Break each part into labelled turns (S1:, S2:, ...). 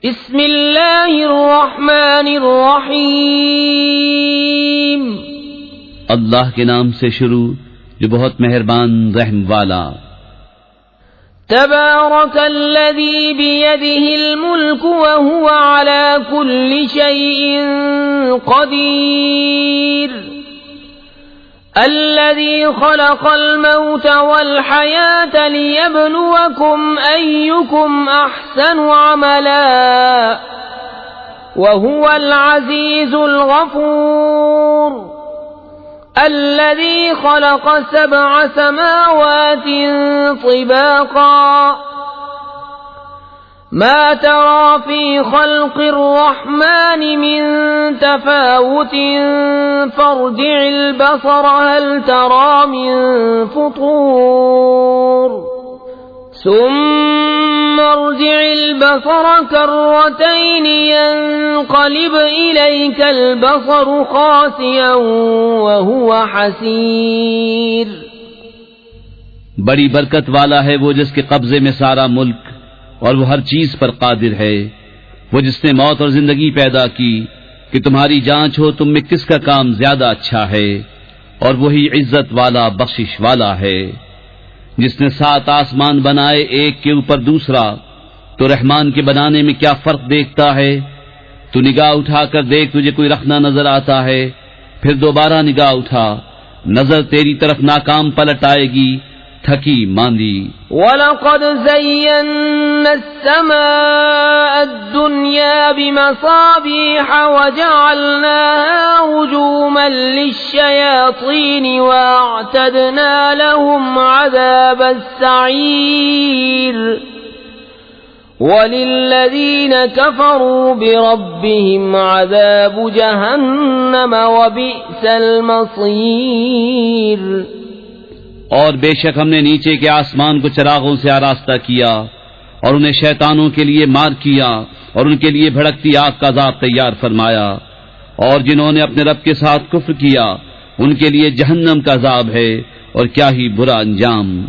S1: बिस्मिल्लाहिर्रहमानिर्रहीम।
S2: अल्लाह के नाम से शुरू जो बहुत मेहरबान रहम वाला।
S1: तबारकल्लज़ी बियदिहिल मुल्क व हुवा अला कुल्लि शैइन क़दीर। अल्लज़ी खलक़ल मौत वल हयात लियब्लुवकुम अय्युकुम अहसनु अमला व हुवल अज़ीज़ुल गफ़ूर। الذي خلق 7 سماوات طباقا ما ترى في خلق الرحمن من تفاوت فارجع البصر هل ترى من فطور ثم ارجع البصر كرتين ينقلب إليك البصر خاسئا وهو حسير।
S2: बड़ी बरकत वाला है वो जिसके कब्जे में सारा मुल्क और वो हर चीज पर कादिर है। वो जिसने मौत और जिंदगी पैदा की कि तुम्हारी जांच हो तुम में किसका काम ज्यादा अच्छा है, और वही इज्जत वाला बख्शिश वाला है। जिसने 7 आसमान बनाए एक के ऊपर दूसरा, तो रहमान के बनाने में क्या फर्क देखता है। तू निगाह उठाकर देख, तुझे कोई रखना नजर आता है, फिर दोबारा निगाह उठा, नजर तेरी तरफ नाकाम पलट आएगी, थकी मांदी।
S1: वलक़द ज़य्यन्ना अस्समाअ अद्दुन्या बिमसाबीह वजअलनाहा रुजूमन लिश्शयातीन वअअतदना लहुम अज़ाबस्सईर वलिल्लज़ीन कफ़रू बिरब्बिहिम अज़ाबु जहन्नम वबिअसल मसीर।
S2: और बेशक हमने नीचे के आसमान को चिरागों से आरास्ता किया और उन्हें शैतानों के लिए मार किया और उनके लिए भड़कती आग का अज़ाब तैयार फरमाया। और जिन्होंने अपने रब के साथ कुफ्र किया उनके लिए जहन्नम का अज़ाब है, और क्या ही बुरा अंजाम।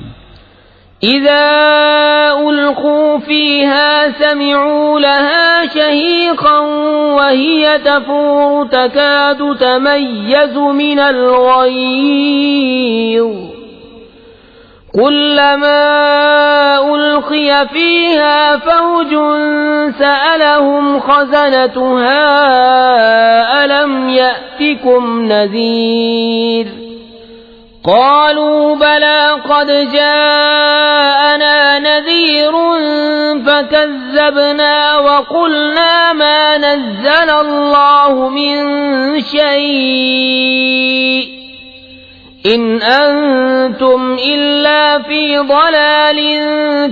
S1: इज़ा उल्क़ू फ़ीहा समिअू लहा शहीक़न वहिय तफ़ूरु तकादु तमय्यज़ु मिनल ग़यज़ कुल्लमा उल्क़िय फ़ीहा फ़ौजुन सअलहुम ख़ज़नतुहा अलम यअतिकुम नज़ीर क़ालू बला क़द जाअना नज़ीरुन फ़कज़्ज़बना वक़ुलना मा नज़्ज़लल्लाहु मिन शै'इन इन अंतुम इल्ला फी ज़लालिन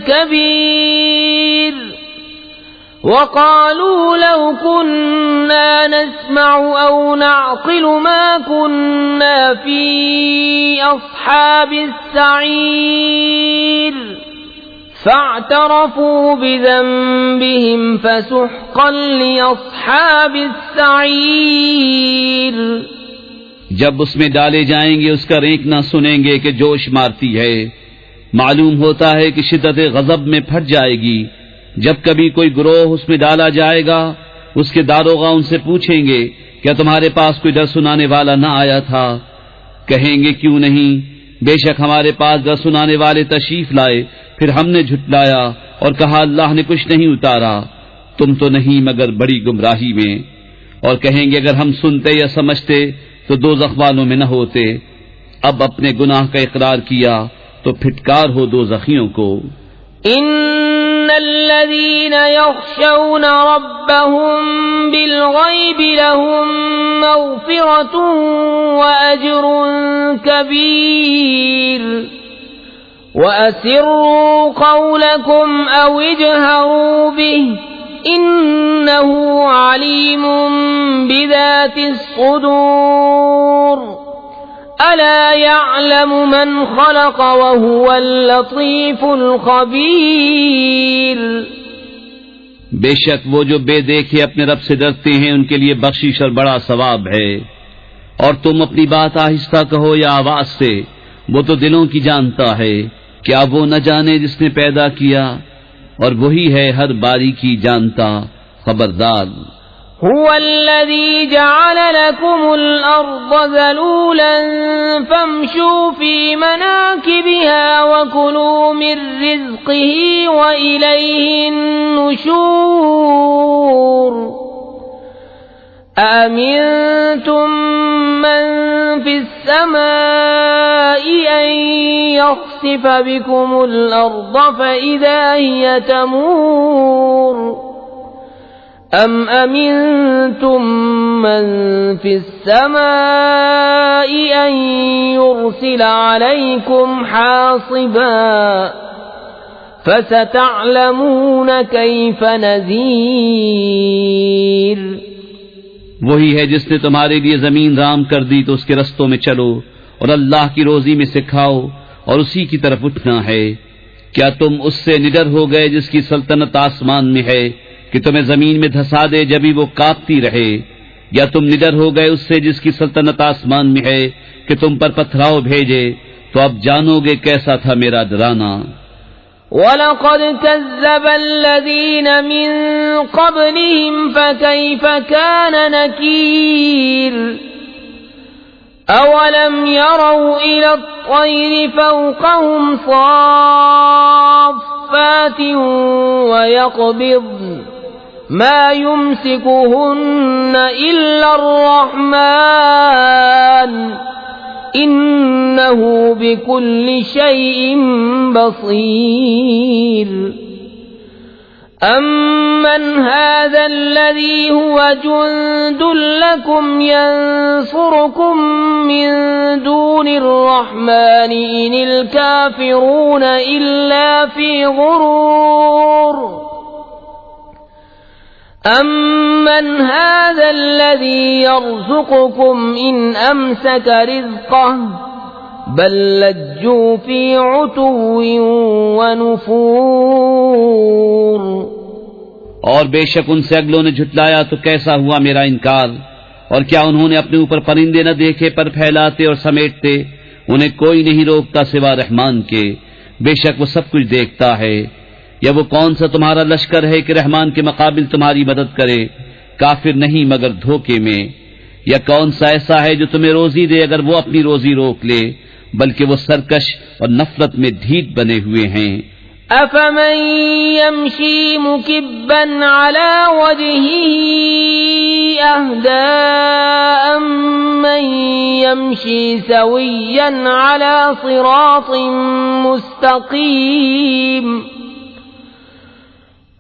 S1: कबीर। वक़ालू लौ कुन्ना नस्मअु औ नअक़िलु मा कुन्ना फी अस्हाबिस सईर फ़अतरफ़ू बिज़ंबिहिम फ़सुह्क़न लिअस्हाबिस सईर।
S2: जब उसमें डाले जाएंगे उसका रेंकना सुनेंगे कि जोश मारती है। मालूम होता है कि शिद्दत गज़ब में फट जाएगी। जब कभी कोई गिरोह उसमें डाला जाएगा, उसके दारोगा उनसे पूछेंगे क्या तुम्हारे पास कोई डर सुनाने वाला न आया था? कहेंगे क्यों नहीं, बेशक हमारे पास डर सुनाने वाले तशरीफ लाए, फिर हमने झुटलाया और कहा अल्लाह ने कुछ नहीं उतारा, तुम तो नहीं मगर बड़ी गुमराही में। और कहेंगे अगर हम सुनते या समझते तो दोज़ख वालों में न होते। अब अपने गुनाह का इकरार किया तो फिटकार हो दोज़खियों को।
S1: इन्नल्लज़ीन यख़शौन रब्बहुम बिलग़ैबि लहुम मग़फ़िरतुन व अज्रुन कबीर। वअसिर्रू क़ौलकुम औ इजहरू बिहि इन्नहु अलीमुम बिज़ातिस सुदूर। अला यअलमु मन ख़लक़ व हुवल लतीफ़ुल ख़बीर।
S2: बेशक वो जो बेदेखे अपने रब से डरते हैं उनके लिए बख्शिश और बड़ा सवाब है। और तुम अपनी बात आहिस्ता कहो या आवाज से, वो तो दिलों की जानता है। क्या वो न जाने जिसने पैदा किया, और वही है हर बारीकी जानता, खबरदार।
S1: हुवल्लज़ी जअल लकुमुल अर्ज़ ज़लूलन फम्शू फी मनाकिबिहा वकुलू मिन रिज़्क़िही व इलैहिन नुशूर। अमिनतुम मन फिस समाई अन यख्सिफ बिकुमुल अर्ज़ फइज़ा हिय तमूर। अम अमिनतुम मन फिस समाई अन युरसिल अलैकुम हासिबा फसतअलमून कैफ नज़ीर।
S2: वही है जिसने तुम्हारे लिए जमीन राम कर दी तो उसके रस्तों में चलो और अल्लाह की रोजी में से खाओ और उसी की तरफ उठना है। क्या तुम उससे निडर हो गए जिसकी सल्तनत आसमान में है कि तुम्हें जमीन में धंसा दे जब भी वो कांपती रहे, या तुम निडर हो गए उससे जिसकी सल्तनत आसमान में है कि तुम पर पथराव भेजे, तो अब जानोगे कैसा था मेरा डराना।
S1: वलक़द कज़्ज़बल्लज़ीन मिन क़ब्लिहिम फ़कैफ़ कान नकीर। अवलम यरौ इला त्तैरि फ़ौक़हुम साफ़्फ़ातिन वयक़बिज़न मा युमसिकुहुन्न इल्ला अर्रहमान इन्नहु बिकुल्लि शैइन बसीर। अम्मन हाज़ल्लज़ी हुवा जुंदुन लकुम यंसुरुकुम मिन दूनिर्रहमानि इनिल काफ़िरून इल्ला फ़ी गुरूर। अम्मन हाज़ल्लज़ी यर्ज़ुक़ुकुम इन अमसक रिज़्क़हु बल लज्जू फ़ी उतुव्विन व नुफ़ूर।
S2: और बेशक उनसे अगलों ने झुटलाया तो कैसा हुआ मेरा इनकार। और क्या उन्होंने अपने ऊपर परिंदे न देखे पर फैलाते और समेटते? उन्हें कोई नहीं रोकता सिवा रहमान के, बेशक वो सब कुछ देखता है। या वो कौन सा तुम्हारा लश्कर है कि रहमान के मुकाबिल तुम्हारी मदद करे? काफिर नहीं मगर धोखे में। या कौन सा ऐसा है जो तुम्हें रोजी दे अगर वो अपनी रोजी रोक ले? बल्कि वो सरकश और नफरत में ढीठ बने हुए हैं।
S1: अफमन यमशी मुकिब्बन अला वजहिही अहदा अम्मन यमशी सविय्यन अला सिरातिन मुस्तकीम।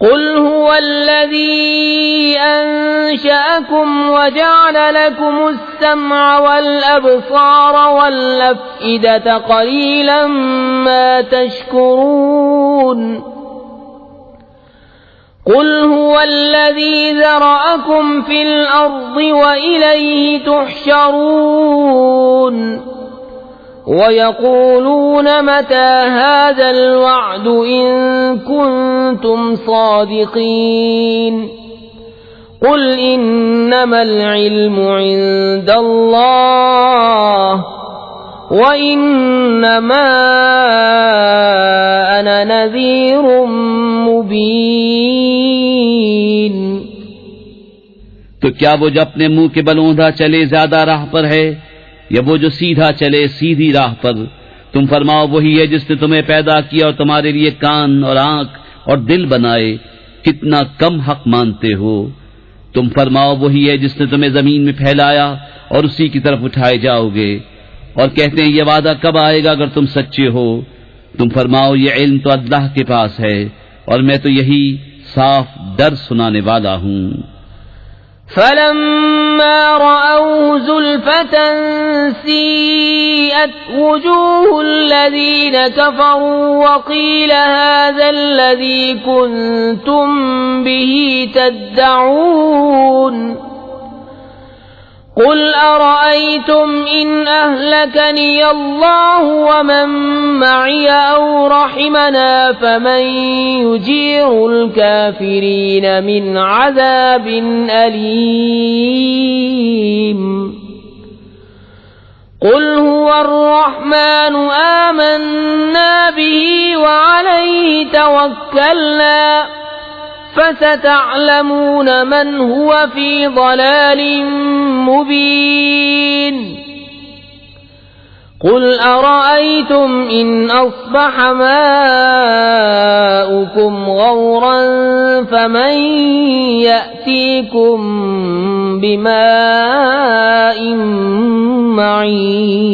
S1: कुल हुवल्लज़ी अंशअकुम वजअल लकुमुस सम्अ वल अब्सार वल अफ़इदत क़लीलन मा तशकुरून। कुल हुवल्लज़ी ज़रअकुम फ़िल अर्ज़ि व इलैहि तुहशरून। वयक़ूलून मता हाज़ल वअद इन कुन्तुम सादिक़ीन। कुल इन्नमल इल्मु इंदल्लाह व इन्नमा अना नज़ीरुम मुबीन।
S2: तो क्या वो जो अपने मुंह के बल औंधा चले ज्यादा राह पर है, या वो जो सीधा चले सीधी राह पर? तुम फरमाओ वही है जिसने तुम्हें पैदा किया और तुम्हारे लिए कान और आंख और दिल बनाए। कितना कम हक मानते हो। तुम फरमाओ वही है जिसने तुम्हें जमीन में फैलाया और उसी की तरफ उठाए जाओगे। और कहते हैं ये वादा कब आएगा अगर तुम सच्चे हो? तुम फरमाओ ये इल्म तो अल्लाह के पास है और मैं तो यही साफ डर सुनाने वाला हूँ।
S1: फलम्मा रअऊ ज़ुल्फ़तन सीअत वुजूहुल्लज़ीन कफ़रू वक़ील हाज़ल्लज़ी कुन्तुम बिही तद्दऊन। कुल अरअयतुम इन अहलकनी अल्लाहु वमन मअय औ रहिमना फमन युजीरुल काफिरीन मिन अज़ाबिन अलीम। कुल हुवर रहमानु आमन्ना बिही व अलैहि तवक्कलना فستعلمون من هو في ضلال مبين قل أرأيتم إن أصبح ماؤكم غورا فمن يأتيكم بماء معين।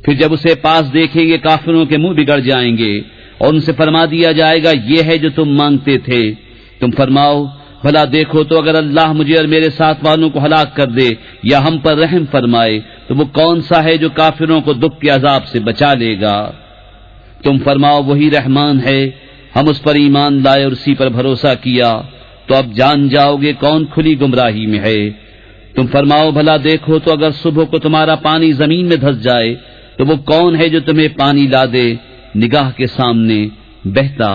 S2: फिर जब उसे पास देखेंगे काफिरों के मुंह बिगड़ जाएंगे और उनसे फरमा दिया जाएगा ये है जो तुम मांगते थे। तुम फरमाओ भला देखो तो अगर अल्लाह मुझे और मेरे साथ वालों को हलाक कर दे या हम पर रहम फरमाए तो वो कौन सा है जो काफिरों को दुख के अजाब से बचा लेगा। तुम फरमाओ वही रहमान है, हम उस पर ईमान लाए और उसी पर भरोसा किया, तो अब जान जाओगे कौन खुली गुमराही में है। तुम फरमाओ भला देखो तो अगर सुबह को तुम्हारा पानी जमीन में धंस जाए तो वो कौन है जो तुम्हें पानी ला दे निगाह के सामने बहता।